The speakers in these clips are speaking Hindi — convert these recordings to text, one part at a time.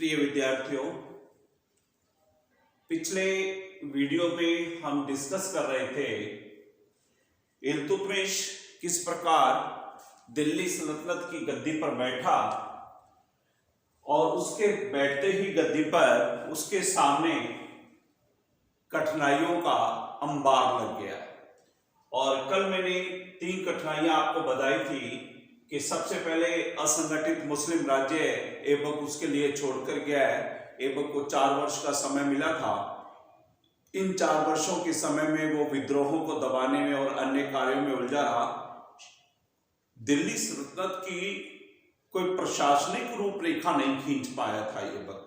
प्रिय विद्यार्थियों, पिछले वीडियो में हम डिस्कस कर रहे थे इल्तुतमिश किस प्रकार दिल्ली सल्तनत की गद्दी पर बैठा और उसके बैठते ही गद्दी पर उसके सामने कठिनाइयों का अंबार लग गया। और कल मैंने 3 कठिनाइयां आपको बताई थी कि सबसे पहले असंगठित मुस्लिम राज्य ऐबक उसके लिए छोड़कर गया है। ऐबक को 4 वर्ष का समय मिला था। इन 4 वर्षों के समय में वो विद्रोहों को दबाने में और अन्य कार्यों में उलझा रहा। दिल्ली सल्तनत की कोई प्रशासनिक रूपरेखा नहीं खींच पाया था ऐबक,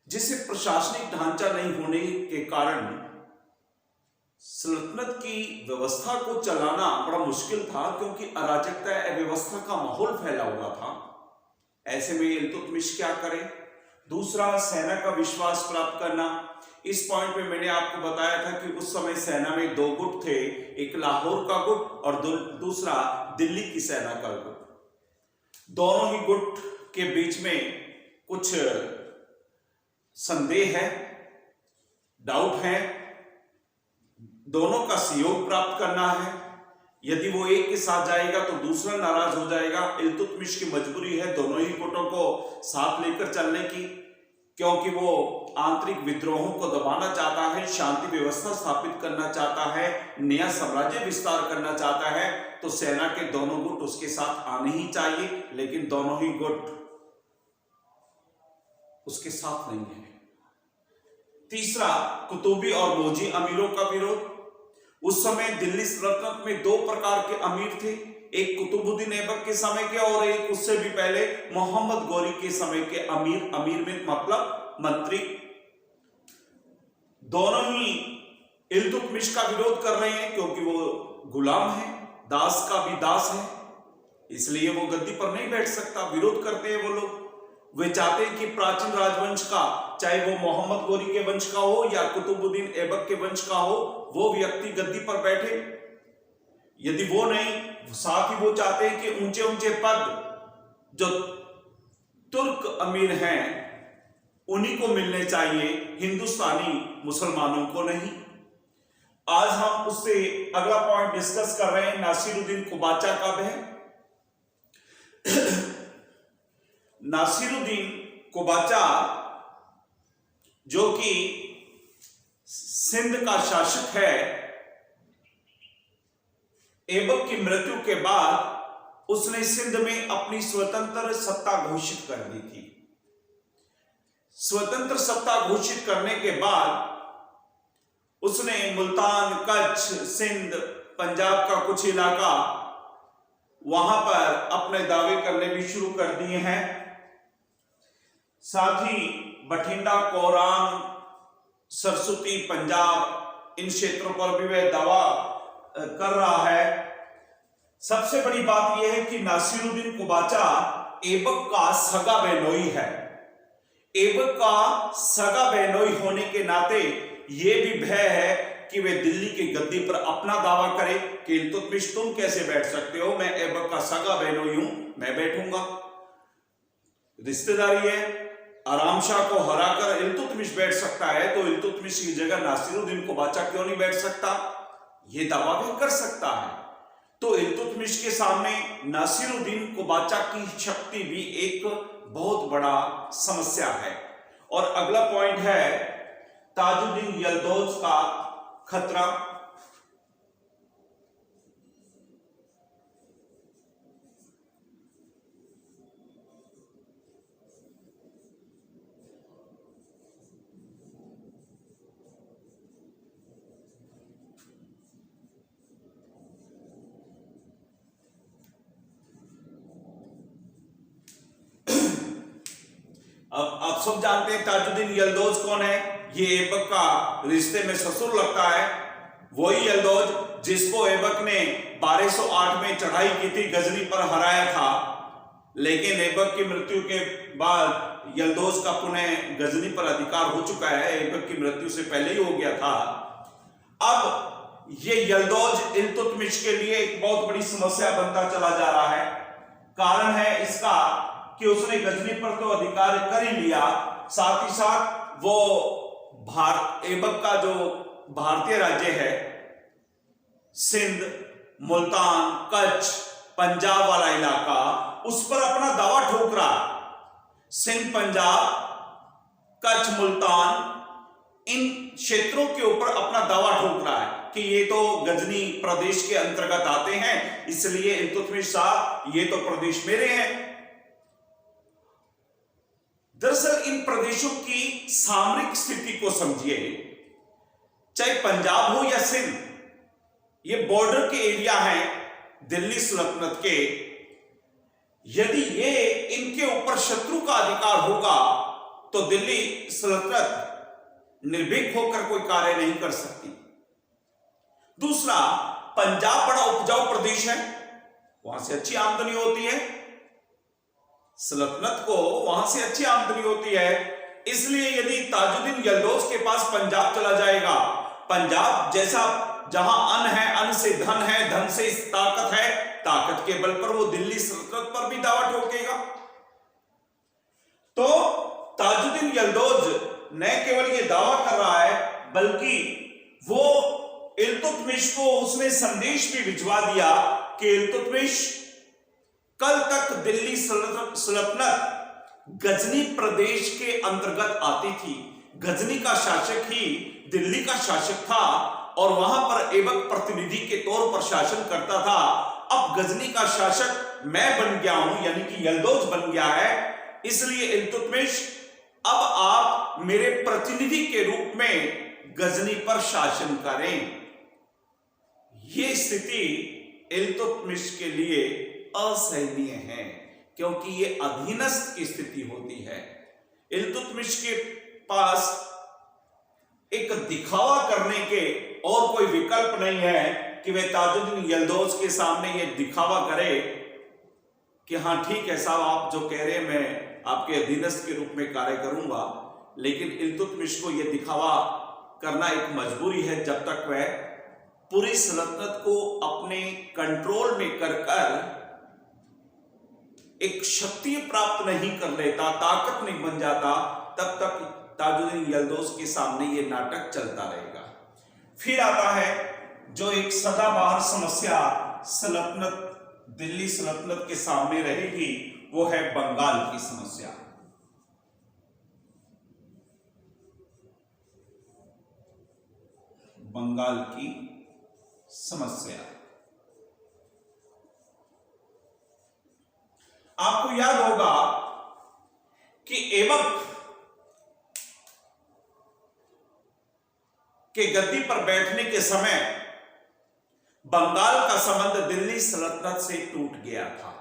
जिससे प्रशासनिक ढांचा नहीं होने के कारण सल्तनत की व्यवस्था को चलाना बड़ा मुश्किल था, क्योंकि अराजकता अव्यवस्था का माहौल फैला हुआ था। ऐसे में इल्तुतमिश क्या करे? दूसरा, सेना का विश्वास प्राप्त करना। इस पॉइंट पे मैंने आपको बताया था कि उस समय सेना में 2 गुट थे, एक लाहौर का गुट और दूसरा दिल्ली की सेना का गुट। दोनों ही गुट के बीच में कुछ संदेह है, डाउट है, दोनों का सहयोग प्राप्त करना है। यदि वो एक के साथ जाएगा तो दूसरा नाराज हो जाएगा। इल्तुतमिश की मजबूरी है दोनों ही गुटों को साथ लेकर चलने की, क्योंकि वो आंतरिक विद्रोहों को दबाना चाहता है, शांति व्यवस्था स्थापित करना चाहता है, नया साम्राज्य विस्तार करना चाहता है। तो सेना के दोनों गुट उसके साथ आने ही चाहिए, लेकिन दोनों ही गुट उसके साथ नहीं है। तीसरा, कुतुबी और मोजी अमीरों का विरोध। उस समय दिल्ली सल्तनत में 2 प्रकार के अमीर थे, एक कुतुबुद्दीन ऐबक के समय के और एक उससे भी पहले मोहम्मद गौरी के समय के अमीर। अमीर में मतलब मंत्री। दोनों ही इल्तुतमिश का विरोध कर रहे हैं, क्योंकि वो गुलाम है, दास का भी दास है, इसलिए वो गद्दी पर नहीं बैठ सकता। विरोध करते हैं वो लोग। वे चाहते हैं कि प्राचीन राजवंश का, चाहे वो मोहम्मद गौरी के वंश का हो या कुतुबुद्दीन ऐबक के वंश का हो, वो व्यक्ति गद्दी पर बैठे। यदि वो नहीं, साथ ही वो चाहते हैं कि ऊंचे ऊंचे पद जो तुर्क अमीर हैं उन्हीं को मिलने चाहिए, हिंदुस्तानी मुसलमानों को नहीं। आज हम उससे अगला पॉइंट डिस्कस कर रहे हैं, नासिरुद्दीन कुबाचा का वह। नासिरुद्दीन कुबाचा जो कि सिंध का शासक है, ऐबक की मृत्यु के बाद उसने सिंध में अपनी स्वतंत्र सत्ता घोषित कर दी थी। स्वतंत्र सत्ता घोषित करने के बाद उसने मुल्तान, कच्छ, सिंध, पंजाब का कुछ इलाका वहां पर अपने दावे करने भी शुरू कर दिए हैं। साथ ही बठिंडा, कोराम, सरस्वती, पंजाब, इन क्षेत्रों पर भी वह दावा कर रहा है। सबसे बड़ी बात यह है कि नासिरुद्दीन कुबाचा ऐबक का सगा बहनोई है। ऐबक का सगा बहनोई होने के नाते यह भी भय है कि वे दिल्ली की गद्दी पर अपना दावा करे कि इल्तुतमिश तुम कैसे बैठ सकते हो, मैं ऐबक का सगा बहनोई हूं, मैं बैठूंगा। रिश्तेदारी है। आराम शाह को हराकर इल्तुतमिश बैठ सकता है, तो इल्तुतमिश की जगह नासिरुद्दीन कुबाचा क्यों नहीं बैठ सकता? यह दावा भी कर सकता है। तो इल्तुतमिश के सामने नासिरुद्दीन कुबाचा की शक्ति भी एक बहुत बड़ा समस्या है। और अगला पॉइंट है ताजुद्दीन यल्दौज का खतरा। अब आप सब जानते हैं ताजुद्दीन यल्दौज कौन है। ये ऐबक का रिश्ते में ससुर लगता है। वही यल्दौज जिसको ऐबक ने 1208 में चढ़ाई की थी, गजनी पर हराया था। लेकिन ऐबक की मृत्यु के बाद यल्दौज का पुनः गजनी पर अधिकार हो चुका है, ऐबक की मृत्यु से पहले ही हो गया था। अब ये यल्दौज इल्तुतमिश के लिए एक बहुत बड़ी समस्या बनता चला जा रहा है। कारण है इसका कि उसने गजनी पर तो अधिकार कर ही लिया, साथ ही साथ वो ऐबक का जो भारतीय राज्य है, सिंध, मुल्तान, कच्छ, पंजाब वाला इलाका, उस पर अपना दावा ठोक रहा। सिंध, पंजाब, कच्छ, मुल्तान, इन क्षेत्रों के ऊपर अपना दावा ठोक रहा है कि ये तो गजनी प्रदेश के अंतर्गत आते हैं, इसलिए इल्तुतमिश शाह ये तो प्रदेश मेरे हैं। दरअसल इन प्रदेशों की सामरिक स्थिति को समझिए, चाहे पंजाब हो या सिंध, ये बॉर्डर के एरिया हैं दिल्ली सल्तनत के। यदि ये इनके ऊपर शत्रु का अधिकार होगा तो दिल्ली सल्तनत निर्भीक होकर कोई कार्य नहीं कर सकती। दूसरा, पंजाब बड़ा उपजाऊ प्रदेश है, वहां से अच्छी आमदनी होती है, सल्तनत को वहां से अच्छी आमदनी होती है। इसलिए यदि ताजुद्दीन यल्दौज के पास पंजाब चला जाएगा, पंजाब जैसा जहां अन्न है, अन्न से धन है, धन से ताकत है, ताकत के बल पर वो दिल्ली सल्तनत पर भी दावा ठोकेगा। तो ताजुद्दीन यल्दौज न केवल ये दावा कर रहा है, बल्कि वो इल्तुतमिश को उसने संदेश भी भिजवा दिया कि इल्तुतमिश, कल तक दिल्ली सल्तनत गजनी प्रदेश के अंतर्गत आती थी, गजनी का शासक ही दिल्ली का शासक था और वहां पर ऐबक प्रतिनिधि के तौर पर शासन करता था। अब गजनी का शासक मैं बन गया हूं, यानी कि यल्दौज बन गया है, इसलिए इल्तुतमिश अब आप मेरे प्रतिनिधि के रूप में गजनी पर शासन करें। यह स्थिति इल्तुतमिश के लिए असहनीय है, क्योंकि यह अधीनस्थ की स्थिति होती है। इल्तुतमिश के पास एक दिखावा करने के और कोई विकल्प नहीं है कि वह ताजुद्दीन यल्दौज के सामने यह दिखावा करे कि हां ठीक है साहब, आप जो कह रहे हैं मैं आपके अधीनस्थ के रूप में कार्य करूंगा। लेकिन इल्तुतमिश को यह दिखावा करना एक मजबूरी है, जब तक वह पूरी सल्तनत को अपने कंट्रोल में कर एक शक्ति प्राप्त नहीं कर लेता, ताकत नहीं बन जाता, तब तक ताजुद्दीन यल्दौज के सामने यह नाटक चलता रहेगा। फिर आता है जो एक सदाबहार समस्या सल्तनत, दिल्ली सल्तनत के सामने रहेगी, वो है बंगाल की समस्या। बंगाल की समस्या आपको याद होगा कि ऐबक के गद्दी पर बैठने के समय बंगाल का संबंध दिल्ली सल्तनत से टूट गया था।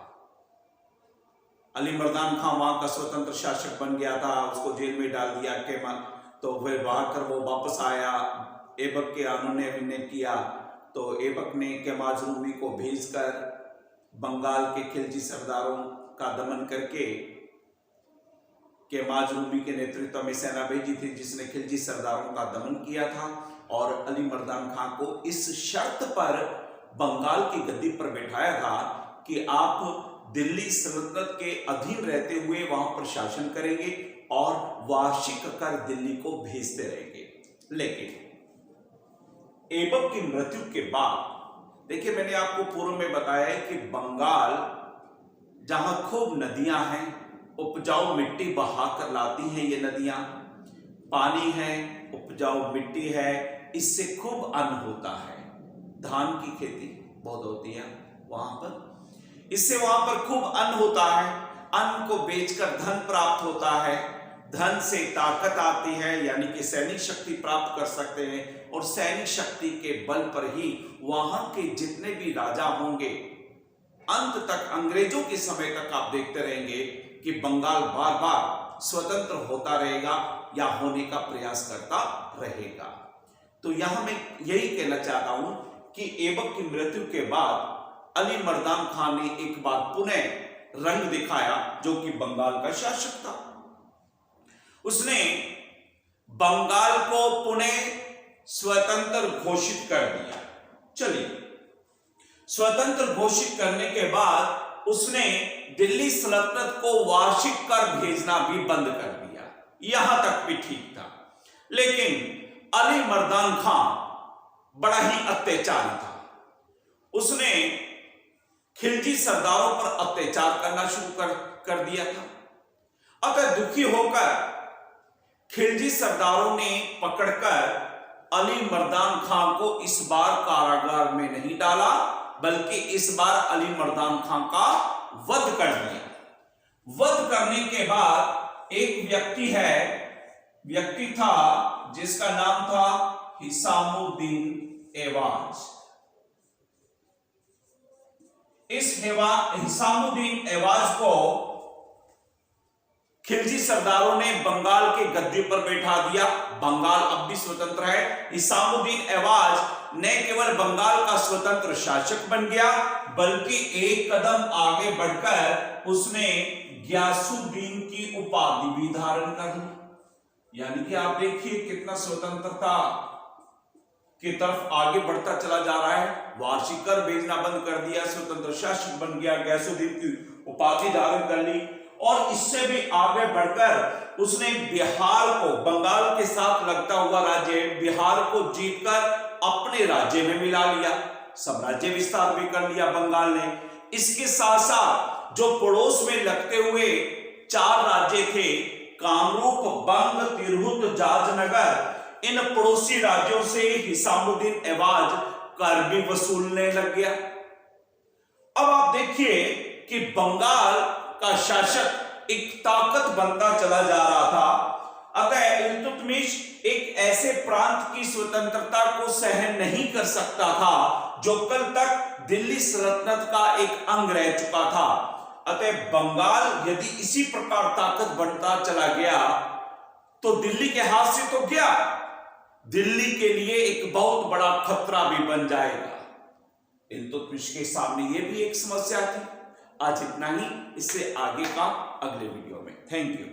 अली मर्दान खां वहां का स्वतंत्र शासक बन गया था, उसको जेल में डाल दिया केमल, तो फिर भागकर वो वापस आया, ऐबक के आनूने विनय किया, तो ऐबक ने केमाज़रूमी को भेजकर बंगाल के खिलजी सरदारों का दमन करके, केमाज़रूमी के नेतृत्व में सेना भेजी थी जिसने खिलजी सरदारों का दमन किया था, और अली मर्दान खां को इस शर्त पर बंगाल की गद्दी पर बैठाया था कि आप दिल्ली सल्तनत के अधीन रहते हुए वहां पर शासन करेंगे और वार्षिक कर दिल्ली को भेजते रहेंगे। लेकिन ऐबक की मृत्यु के बाद, देखिए मैंने आपको पूर्व में बताया है कि बंगाल जहां खूब नदियां हैं, उपजाऊ मिट्टी बहाकर लाती हैं ये नदियां, पानी है, उपजाऊ मिट्टी है, इससे खूब अन्न होता है, धान की खेती बहुत होती है वहां पर, इससे वहां पर खूब अन्न होता है, अन्न को बेचकर धन प्राप्त होता है, धन से ताकत आती है, यानी कि सैनिक शक्ति प्राप्त कर सकते हैं, और सैनिक शक्ति के बल पर ही वहां के जितने भी राजा होंगे, अंत तक अंग्रेजों के समय तक आप देखते रहेंगे कि बंगाल बार बार स्वतंत्र होता रहेगा या होने का प्रयास करता रहेगा। तो यहां मैं यही कहना चाहता हूं कि ऐबक की मृत्यु के बाद अली मर्दान खान ने एक बार पुनः रंग दिखाया, जो कि बंगाल का शासक था। उसने बंगाल को पुनः स्वतंत्र घोषित कर दिया। चलिए, स्वतंत्र घोषित करने के बाद उसने दिल्ली सल्तनत को वार्षिक कर भेजना भी बंद कर दिया। यहां तक भी ठीक था, लेकिन अली मर्दान खां बड़ा ही अत्याचारी था। उसने खिलजी सरदारों पर अत्याचार करना शुरू कर दिया था। अतः दुखी होकर खिलजी सरदारों ने पकड़कर अली मर्दान खां को इस बार कारागार में नहीं डाला, बल्कि इस बार अली मर्दान खां का वध कर दिया। वध करने के बाद एक व्यक्ति था जिसका नाम था हिसामुद्दीन एवाज। इस हिसामुद्दीन एवाज को खिलजी सरदारों ने बंगाल के गद्दी पर बैठा दिया। बंगाल अब भी स्वतंत्र है। हिसामुद्दीन एवाज न केवल बंगाल का स्वतंत्र शासक बन गया, बल्कि एक कदम आगे बढ़कर उसने ग्यासुद्दीन की उपाधि भी धारण कर ली। यानी कि आप देखिए कितना स्वतंत्रता की तरफ आगे बढ़ता चला जा रहा है। वार्षिक कर भेजना बंद कर दिया, स्वतंत्र शासक बन गया, ग्यासुद्दीन की उपाधि धारण कर ली, और इससे भी आगे बढ़कर उसने बिहार को, बंगाल के साथ लगता हुआ राज्य बिहार को जीतकर अपने राज्य में मिला लिया। साम्राज्य विस्तार भी कर लिया बंगाल ने। इसके साथ साथ जो पड़ोस में लगते हुए 4 राज्य थे, कामरूप, बंग, तिरहुत, जाजनगर, इन पड़ोसी राज्यों से हिसामुद्दीन एवाज कर भी वसूलने लग गया। अब आप देखिए कि बंगाल का शासक एक ताकत बनता चला जा रहा था। अतः इल्तुतमिश एक ऐसे प्रांत की स्वतंत्रता को सहन नहीं कर सकता था जो कल तक दिल्ली सल्तनत का एक अंग रह चुका था। अतः बंगाल यदि इसी प्रकार ताकत बनता चला गया तो दिल्ली के हाथ से तो गया, दिल्ली के लिए एक बहुत बड़ा खतरा भी बन जाएगा। इल्तुतमिश के सामने यह भी एक समस्या थी। आज इतना ही, इससे आगे का अगले वीडियो में। Thank you.